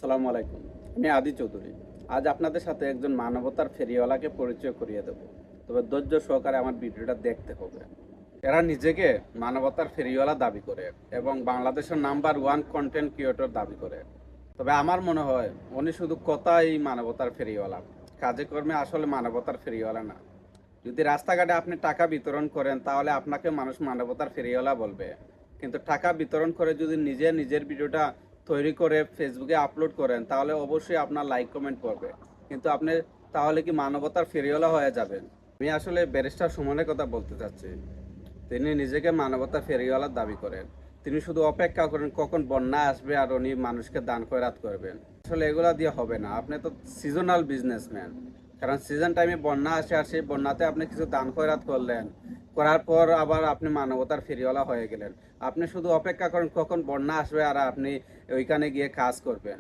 আসসালামু আলাইকুম। আমি আদি চৌধুরী। আজ আপনাদের সাথে একজন মানবতার ফেরিওয়ালাকে পরিচয় করিয়ে দেব। তবে ধৈর্য সহকারে আমার ভিডিওটা দেখতে হবে। এরা নিজেকে মানবতার ফেরিওয়ালা দাবি করে এবং বাংলাদেশের নাম্বার ওয়ান কন্টেন্ট ক্রিয়েটর দাবি করে। তবে আমার মনে হয় উনি শুধু কথাই মানবতার ফেরিওয়ালা, কাজে কর্মে আসলে মানবতার ফেরিওয়ালা না। যদি রাস্তাঘাটে আপনি টাকা বিতরণ করেন তাহলে আপনাকে মানুষ মানবতার ফেরিওয়ালা বলবে, কিন্তু টাকা বিতরণ করে যদি নিজে নিজের ভিডিওটা তৈরি করে ফেসবুকে আপলোড করেন তাহলে অবশ্যই আপনার লাইক কমেন্ট পড়বে, কিন্তু আপনি তাহলে কি মানবতার ফেরিওয়ালা হয়ে যাবেন? আমি আসলে ব্যারিস্টার সুমনের কথা বলতে চাচ্ছি। তিনি নিজেকে মানবতার ফেরিওয়ালার দাবি করেন। তিনি শুধু অপেক্ষা করেন কখন বন্যা আসবে আর উনি মানুষকে দান খয়রাত করবেন। আসলে এগুলা দিয়ে হবে না। আপনি তো সিজনাল বিজনেসম্যান। কারণ সিজন টাইমে বন্যা আসে আর সেই বন্যাতে আপনি কিছু দান খয়রাত করলেন, করার পর আবার আপনি মানবতার ফেরিওয়ালা হয়ে গেলেন। আপনি শুধু অপেক্ষা করেন কখন বন্যা আসবে আর আপনি ওইখানে গিয়ে কাজ করবেন।